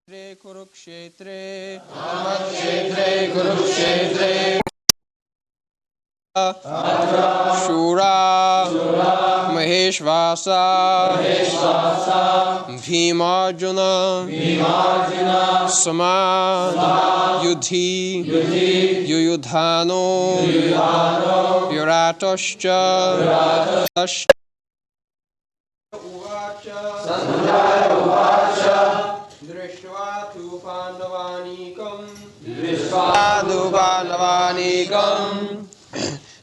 Kurukshetre Kurukshetre Shura Maheshvasa Bhimarjuna Sama Yudhi Yuyudhano Viratoscha Sanjaya Uvacha Drishva tu Pandavanikam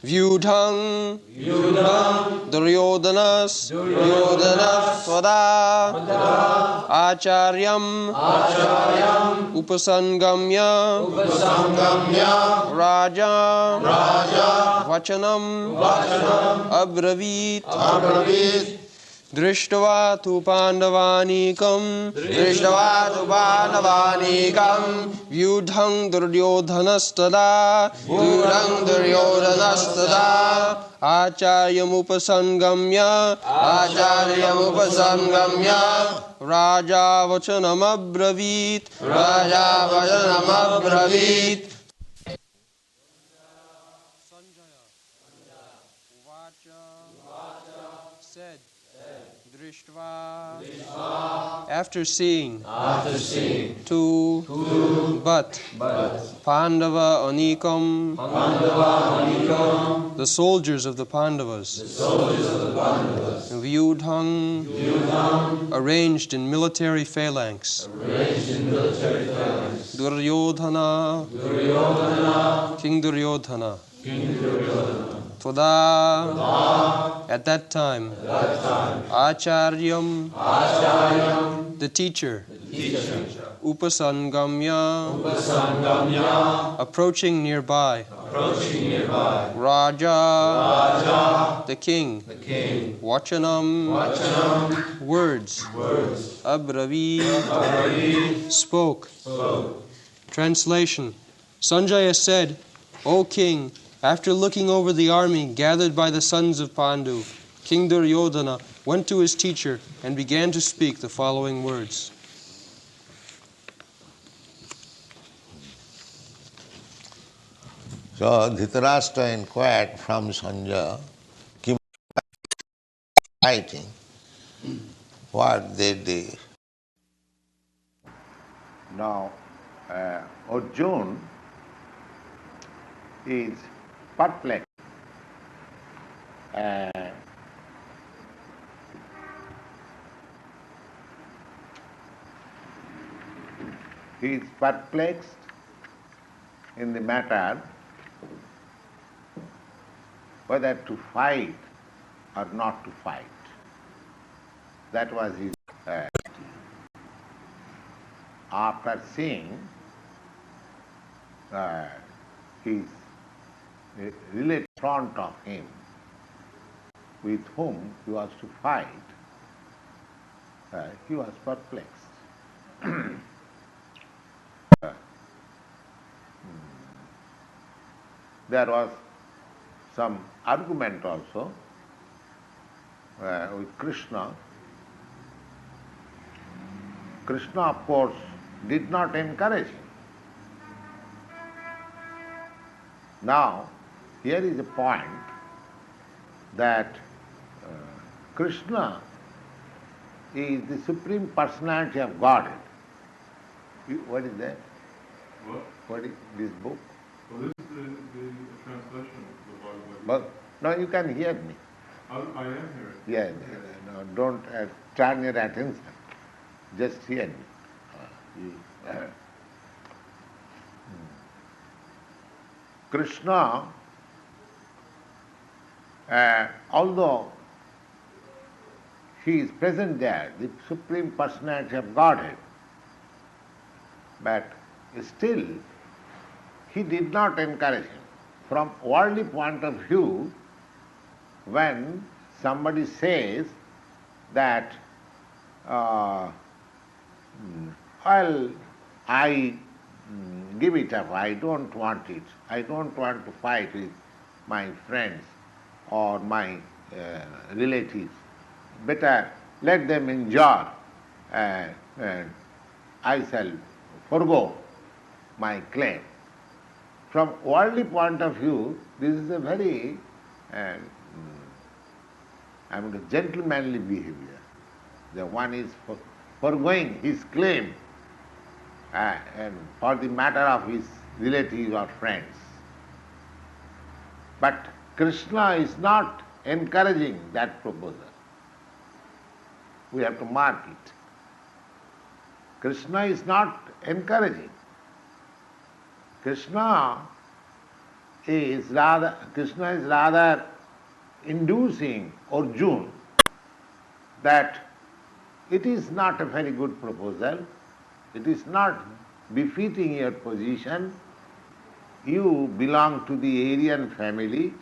Vyudhang Duryodanas Svada Acharyam Upasangamya Raja Vachanam Abravit Drishtva tu Pandavanikam Vyudhang Duryodhanastada Acharyam Upasangamya Raja Vachanam Abravit Sanjaya Uvacha said Drishtva after seeing two but Pandava Anikam the soldiers of the Pandavas Vyudhang arranged in military phalanx Duryodhana King Duryodhana Toda at that time Acharyam the teacher Upasangamya approaching nearby Raja the king Vachanam words Abravi spoke. Translation. Sanjaya said, O king, after looking over the army gathered by the sons of Pandu, King Duryodhana went to his teacher and began to speak the following words. So Dhritarashtra inquired from Sanjaya, fighting, what they did. Now, Arjuna is perplexed. He is perplexed in the matter whether to fight or not to fight. That was his after seeing his relative in front of him with whom he was to fight, he was perplexed. There was some argument also with Krishna. Krishna, of course, did not encourage him. Now, here is a point that Krishna is the Supreme Personality of Godhead. What is that? What is this book? Well, this is the translation of the Bhagavad Gita. But no, you can hear me. I am hearing. Yeah, no, don't turn your attention. Just hear me. Krishna, although he is present there, the Supreme Personality of Godhead, but still he did not encourage him. From worldly point of view, when somebody says that, well, I give it up, I don't want it, I don't want to fight with my friends or my relatives, better let them enjoy I shall forgo my claim. From worldly point of view, this is a very gentlemanly behavior. The one is foregoing his claim and for the matter of his relatives or friends. But Krishna is not encouraging that proposal. We have to mark it. Krishna is not encouraging. Krishna is rather inducing Arjuna that it is not a very good proposal, it is not befitting your position. You belong to the Aryan family,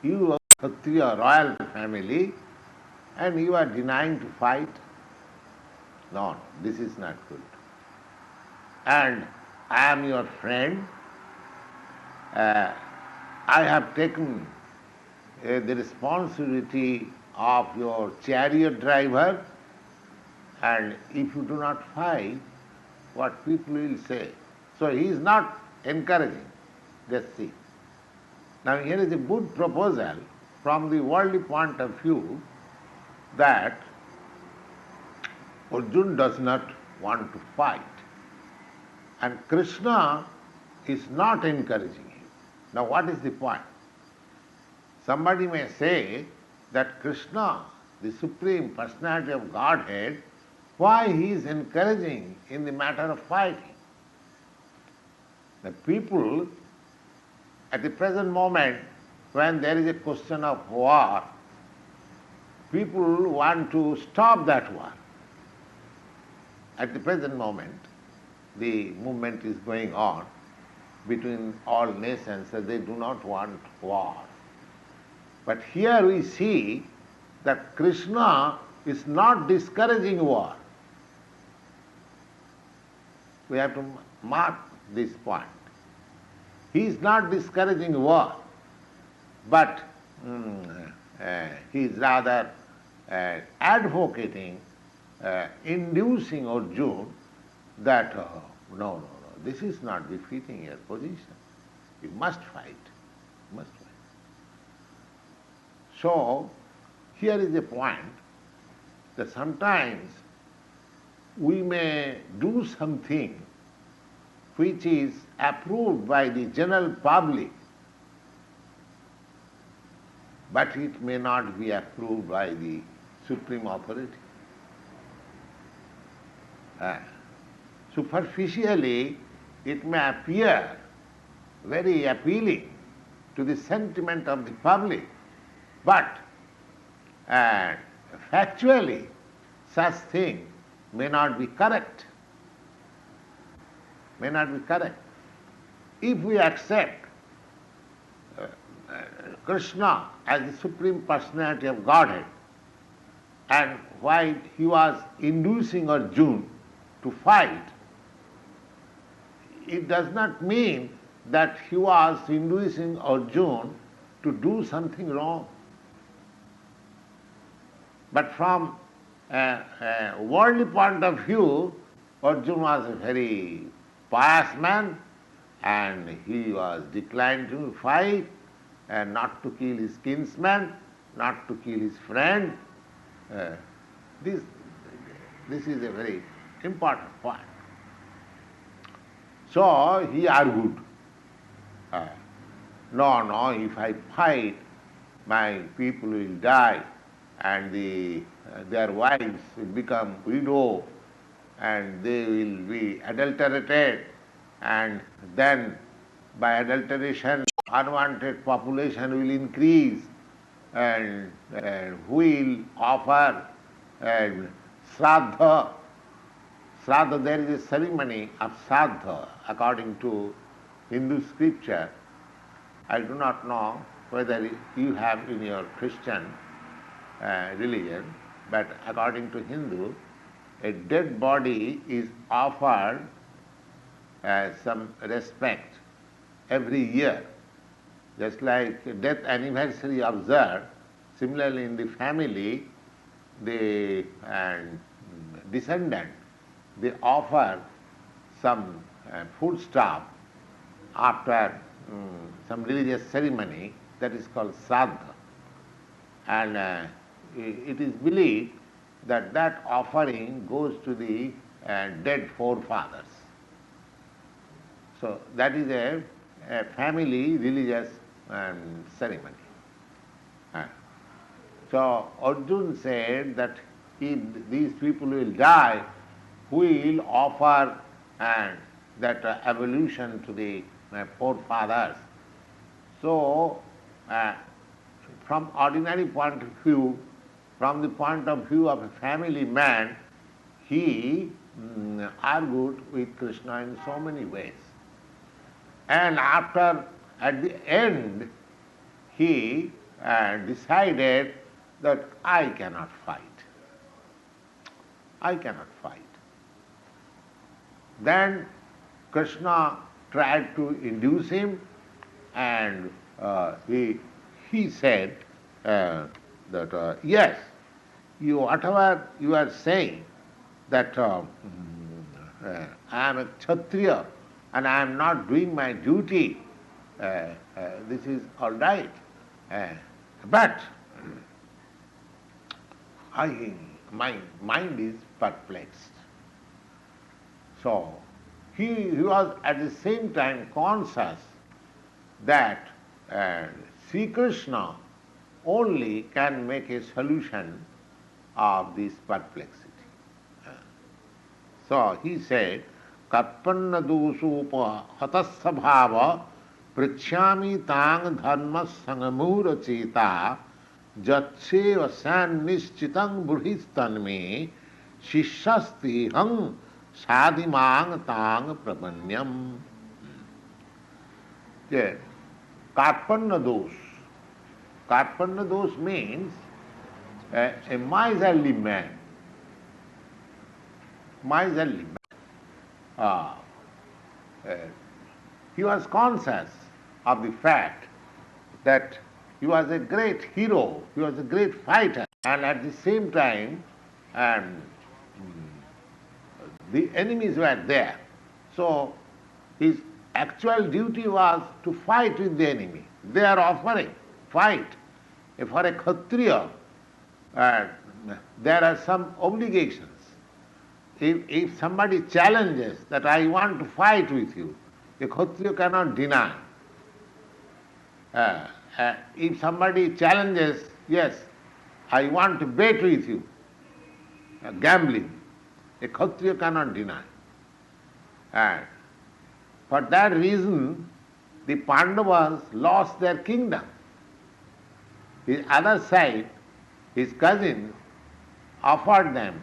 you are Kshatriya royal family, and you are denying to fight. No, this is not good. And I am your friend. I have taken the responsibility of your chariot driver, and if you do not fight, what people will say. So he is not encouraging. Just see. Now here is a good proposal from the worldly point of view that Arjuna does not want to fight, and Krishna is not encouraging him. Now what is the point? Somebody may say that Krishna, the Supreme Personality of Godhead, why he is encouraging in the matter of fighting? The people at the present moment, when there is a question of war, people want to stop that war. At the present moment, the movement is going on between all nations, so they do not want war. But here we see that Krishna is not discouraging war. We have to mark this point. He is not discouraging war, but he is rather advocating, inducing Arjuna that no, this is not befitting your position. You must fight. You must fight. So, here is a point that sometimes we may do something which is approved by the general public, but it may not be approved by the supreme authority. Superficially, it may appear very appealing to the sentiment of the public, but factually such thing may not be correct. May not be correct. If we accept Krishna as the Supreme Personality of Godhead, and while he was inducing Arjuna to fight, it does not mean that he was inducing Arjuna to do something wrong. But from a worldly point of view, Arjuna was a very pious man, and he was declined to fight, and not to kill his kinsman, not to kill his friend. This is a very important point. So he argued, no, if I fight, my people will die, and their wives will become widow, and they will be adulterated, and then by adulteration unwanted population will increase, and who will offer Shraddha. Shraddha, there is a ceremony of Shraddha according to Hindu scripture. I do not know whether you have in your Christian religion, but according to Hindu, a dead body is offered some respect every year. Just like death anniversary observed, similarly in the family, the descendant they offer some food stuff after some religious ceremony that is called Sraddha. And it is believed that that offering goes to the dead forefathers. So that is a family religious ceremony. So Arjuna said that if these people will die, we will offer that evolution to the forefathers. So from ordinary point of view, from the point of view of a family man, he argued with Krishna in so many ways. And at the end, he decided that I cannot fight. I cannot fight. Then Krishna tried to induce him, and he said that yes, whatever you are saying, that I am a Kshatriya and I am not doing my duty, this is all right. But my mind is perplexed. So he was at the same time conscious that Sri Krishna only can make a solution of this perplexity. So he said, Karpanna dosupa hatasabhava prichyami tang dharma sangamura cheta jatseva san nischitang buddhistanme shishasti hang sadhimang tang prabanyam. Yeah. Karpanna dos. Karpanna dos means a miserly man. Miserly man. He was conscious of the fact that he was a great hero, he was a great fighter, and at the same time the enemies were there. So his actual duty was to fight with the enemy. They are offering, fight. For a Kshatriya, there are some obligations. If somebody challenges that I want to fight with you, a Kshatriya cannot deny. If somebody challenges, yes, I want to bet with you, gambling, a Kshatriya cannot deny. For that reason, the Pandavas lost their kingdom. His other side, his cousins, offered them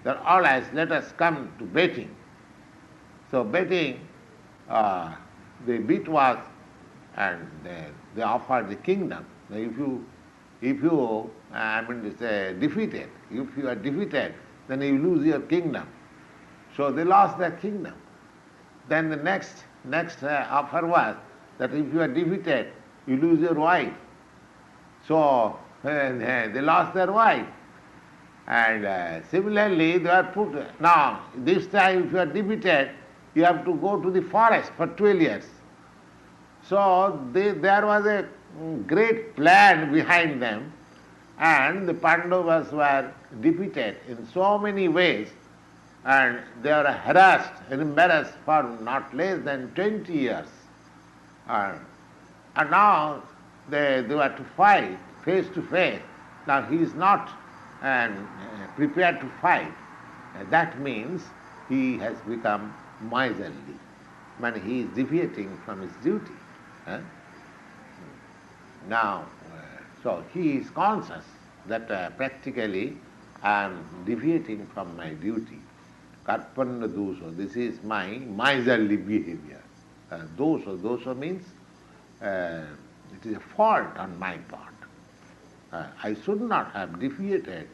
that all right, let us come to betting. So betting, the bid was, and they offered the kingdom. If you defeated, if you are defeated, then you lose your kingdom. So they lost their kingdom. Then the next offer was that if you are defeated, you lose your wife. So they lost their wife. And similarly, they are put, now this time if you are defeated, you have to go to the forest for 12 years. So there was a great plan behind them, and the Pandavas were defeated in so many ways, and they were harassed and embarrassed for not less than 20 years. And now they were to fight face to face. Now he is not prepared to fight. That means he has become miserly. When he is deviating from his duty. Now, so he is conscious that practically I am deviating from my duty. Karpanna dosa, this is my miserly behavior. Dosa means it is a fault on my part. I should not have deviated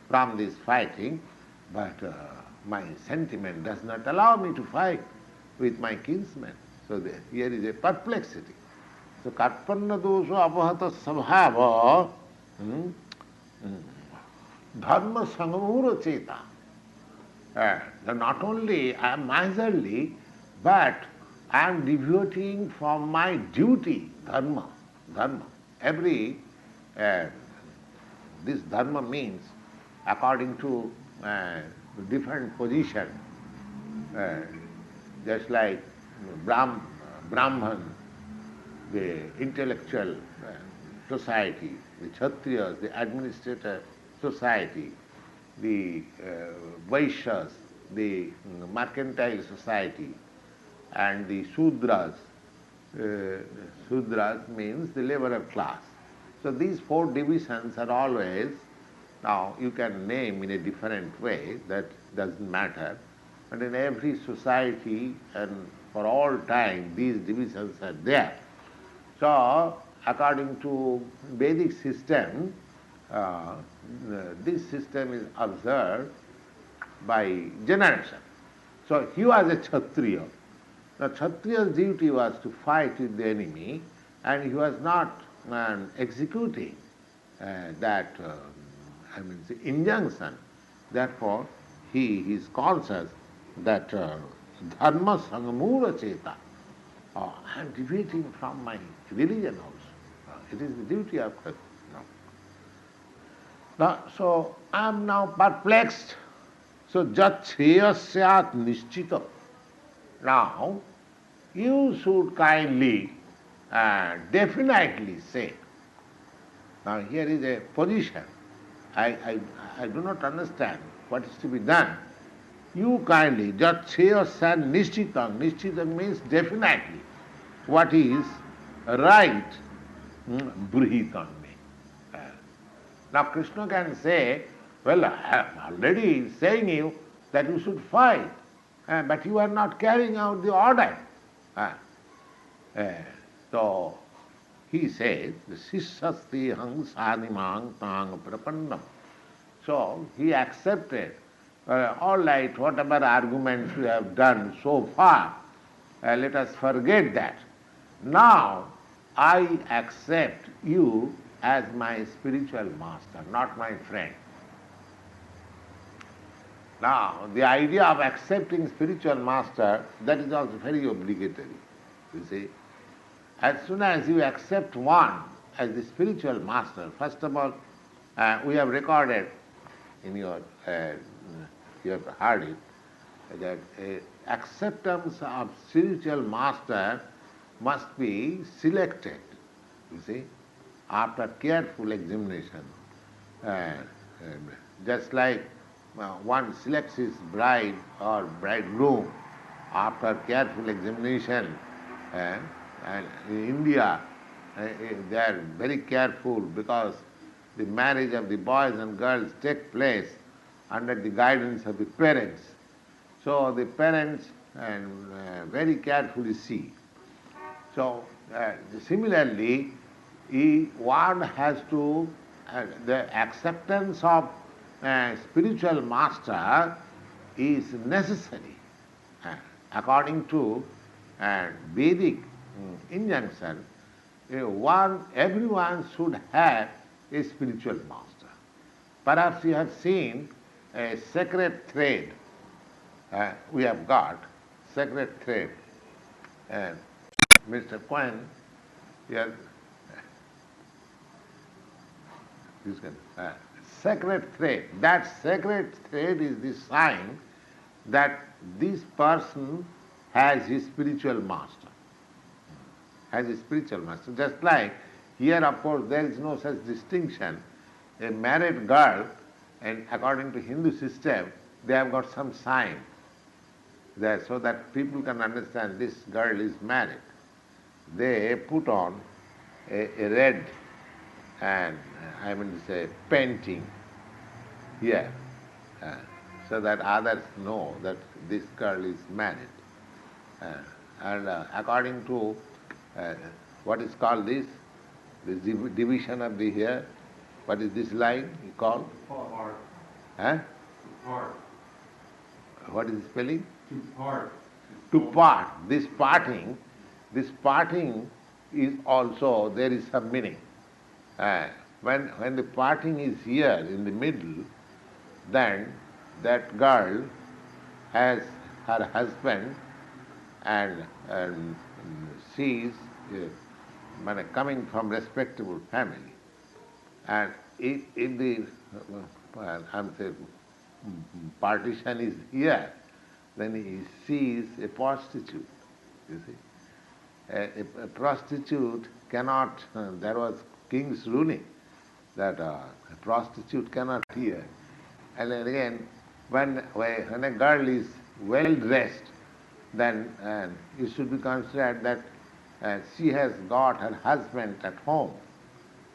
from this fighting, but my sentiment does not allow me to fight with my kinsmen. So here is a perplexity. So karpanna dosa apahata sabhava dharma sangamura cheta. So not only I am miserly, but I am deviating from my duty, dharma. Dharma. Uh, this dharma means according to different position, uh, just like Brahman, the intellectual society, the Kshatriyas, the administrator society, the Vaishyas, the mercantile society, and the Sudras. Sudras means the laborer class. So these four divisions are always, now you can name in a different way, that doesn't matter, but in every society and for all time these divisions are there. So according to Vedic system, this system is observed by generation. So he was a Kshatriya. Now Kshatriya's duty was to fight with the enemy, and he was not executing that the injunction. Therefore, he is conscious that dharma sangamura cheta. I am deviating from my religion also. It is the duty of Krishna. Now, so I am now perplexed. So jat shreyas nishchita. Now, you should kindly, definitely say. Now here is a position. I do not understand what is to be done. You kindly, jat shreyas nishchita. Nishchita means definitely. What is right, brihitan me. Now Krishna can say, well, I am already saying you that you should fight, but you are not carrying out the order. So he says, Sishasti hang sadimang tang prapannam. So he accepted, all right, whatever arguments we have done so far, let us forget that. Now I accept you as my spiritual master, not my friend. Now, the idea of accepting spiritual master, that is also very obligatory, you see. As soon as you accept one as the spiritual master, first of all, we have recorded in your, you have heard it, that acceptance of spiritual master must be selected, you see, after careful examination. Just like one selects his bride or bridegroom after careful examination, and in India they are very careful because the marriage of the boys and girls take place under the guidance of the parents. So the parents very carefully see. So similarly, one has to, the acceptance of spiritual master is necessary. According to Vedic injunction, everyone should have a spiritual master. Perhaps you have seen a sacred thread. We have got sacred thread. Mr. Quinn, yes, this can, sacred thread. That sacred thread is the sign that this person has his spiritual master. Has his spiritual master. Just like here, of course, there is no such distinction. A married girl, and according to Hindu system, they have got some sign there so that people can understand this girl is married. They put on a red and I mean to say painting here so that others know that this girl is married. And according to what is called this division of the hair, what is this line called? Part. Huh? Part. What is the spelling? To part. To part. This parting is also, there is some meaning. When the parting is here in the middle, then that girl has her husband, and she is coming from respectable family. And if the partition is here, then he sees a prostitute. You see, a prostitute cannot. There was king's ruling that a prostitute cannot hear. And then again, when a girl is well dressed, then it should be considered that she has got her husband at home.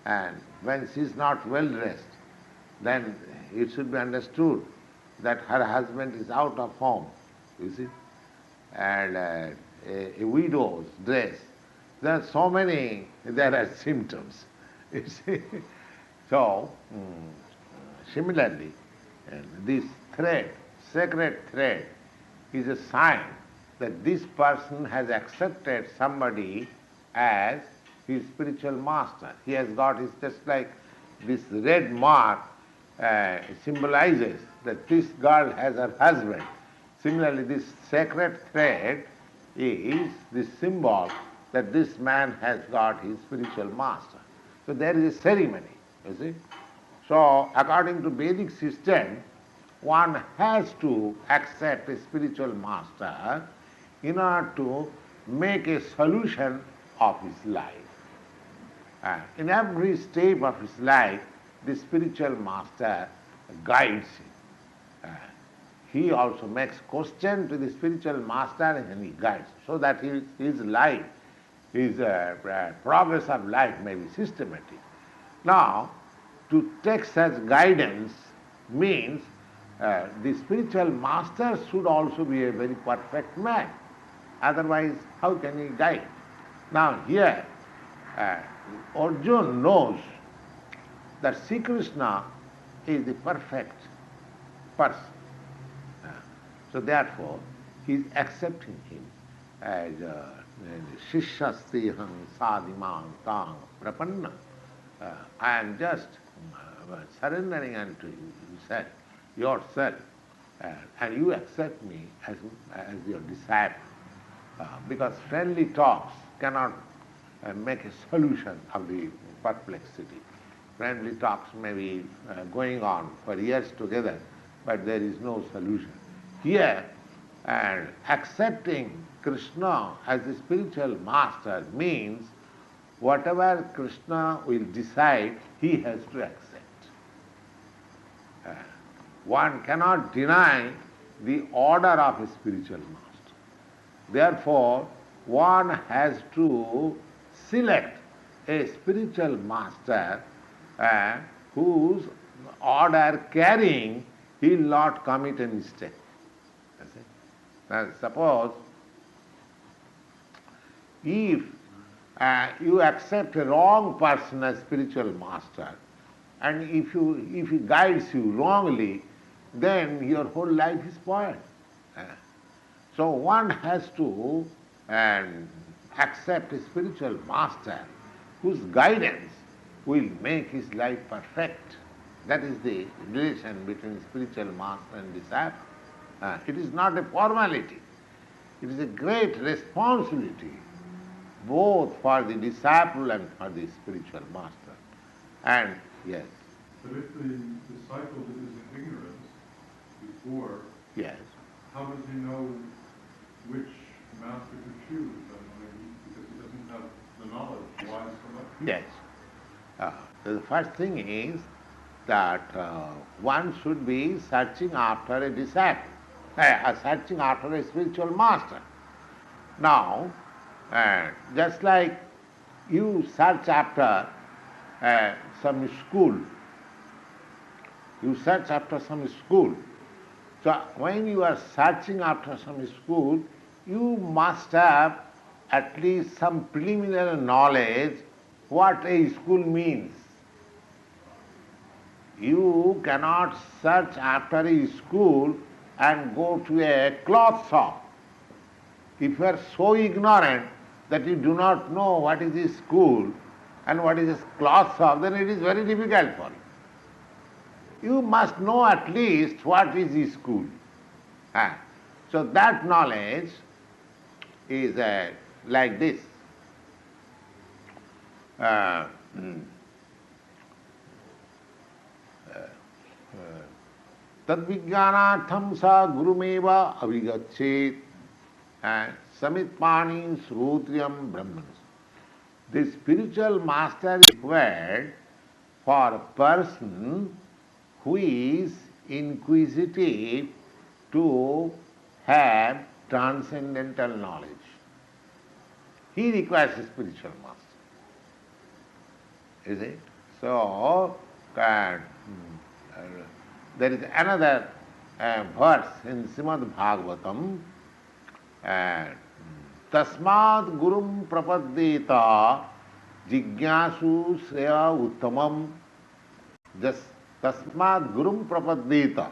And when she is not well dressed, then it should be understood that her husband is out of home, you see. And a widow's dress, there are so many, there are symptoms, you see. So, similarly, this thread, sacred thread, is a sign that this person has accepted somebody as his spiritual master. He has got his, just like this red mark symbolizes that this girl has her husband. Similarly, this sacred thread is the symbol that this man has got his spiritual master. So there is a ceremony, you see. So according to Vedic system, one has to accept a spiritual master in order to make a solution of his life. In every step of his life, the spiritual master guides him. He also makes question to the spiritual master and he guides, so that his life, his progress of life may be systematic. Now, to take such guidance means the spiritual master should also be a very perfect man. Otherwise, how can he guide? Now here, Arjuna knows that Sri Krishna is the perfect person. So therefore, he is accepting him as Shishyastiham sadimam tang prapanna. I am just surrendering unto you, yourself, and you accept me as your disciple. Because friendly talks cannot make a solution of the perplexity. Friendly talks may be going on for years together, but there is no solution. Here, accepting Krishna as the spiritual master means whatever Krishna will decide, he has to accept. One cannot deny the order of a spiritual master. Therefore, one has to select a spiritual master whose order carrying he will not commit a mistake. Now, suppose if you accept a wrong person as spiritual master, and if he guides you wrongly, then your whole life is spoiled. So one has to accept a spiritual master whose guidance will make his life perfect. That is the relation between spiritual master and disciple. It is not a formality. It is a great responsibility both for the disciple and for the spiritual master. And yes. But if the disciple is in ignorance before, Yes. how does he know which master to choose? I mean, because he doesn't have the knowledge. Why so much? Yes. The first thing is that one should be searching after a disciple, searching after a spiritual master. Now, just like you search after some school, you search after some school. So when you are searching after some school, you must have at least some preliminary knowledge what a school means. You cannot search after a school and go to a cloth shop. If you are so ignorant that you do not know what is a school and what is a cloth shop, then it is very difficult for you. You must know at least what is a school. So that knowledge is like this. Tadvijnanatham sa gurumeva avigachet samitpani srutriyam brahman. The spiritual master is required for a person who is inquisitive to have transcendental knowledge. He requires a spiritual master. Is it? So, there is another verse in Srimad Bhagavatam, Tasmad Gurum Prapaddeta Jignasu Sreya Uttamam. Just Tasmad Gurum Prapaddeta.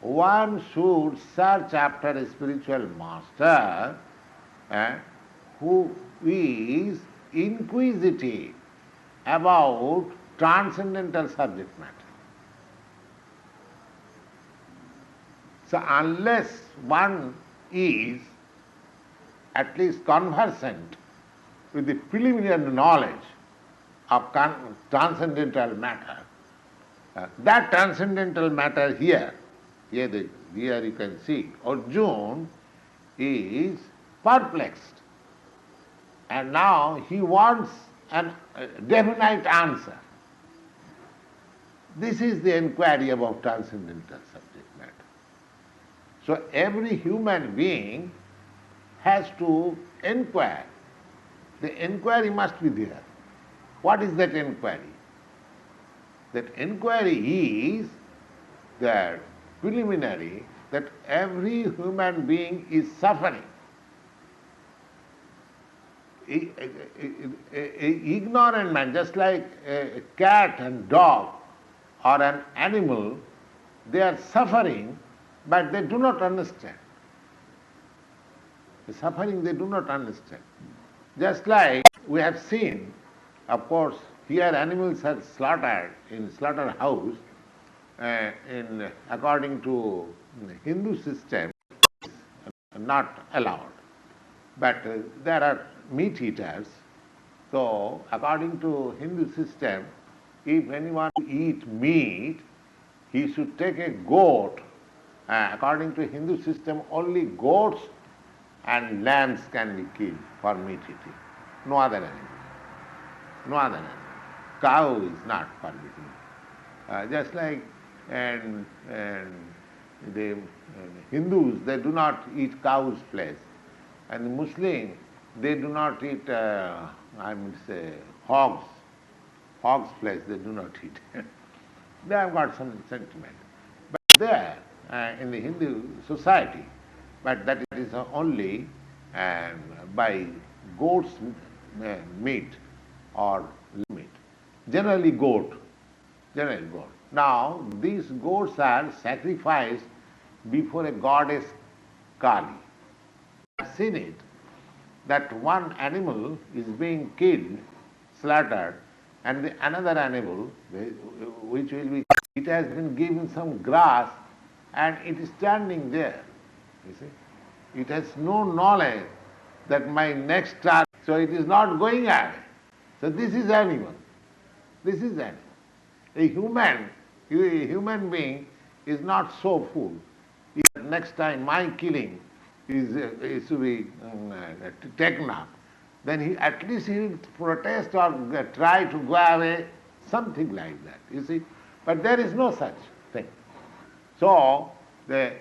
One should search after a spiritual master who is inquisitive about transcendental subject matter. So unless one is at least conversant with the preliminary knowledge of transcendental matter, that transcendental matter here you can see, Arjuna is perplexed. And now he wants a definite answer. This is the inquiry about transcendental subject matter. So every human being has to inquire. The inquiry must be there. What is that inquiry? That inquiry is that preliminary that every human being is suffering. Ignorant man, just like a cat and dog or an animal, they are suffering, but they do not understand. The suffering they do not understand. Just like we have seen, of course, here animals are slaughtered in slaughterhouse. According to Hindu system, not allowed. But there are meat eaters. So according to Hindu system, if anyone eat meat, he should take a goat. According to Hindu system, only goats and lambs can be killed for meat eating. No other animal. No other animal. Cow is not forbidden. Just like and the Hindus, they do not eat cow's flesh, and the Muslims, they do not eat, hog's flesh, they do not eat. They have got some sentiment. But there, in the Hindu society, but that is only by goat's meat or meat. Generally goat. Now, these goats are sacrificed before a goddess Kali. I have seen it, that one animal is being killed, slaughtered, and another animal, which will be, it has been given some grass, and it is standing there, you see. It has no knowledge that my next target, so it is not going away. So this is animal. This is animal. A human being is not so fool. If next time my killing is to be taken up, then at least he will protest or try to go away, something like that, you see. But there is no such thing. So the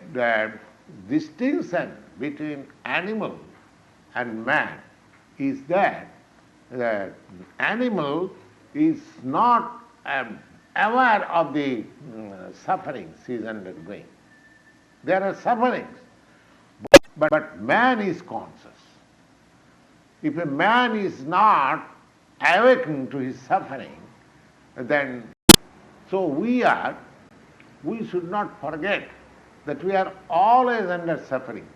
distinction between animal and man is that the animal is not aware of the sufferings he is undergoing. There are sufferings, but man is conscious. If a man is not awakened to his suffering, then so we should not forget that we are always under sufferings.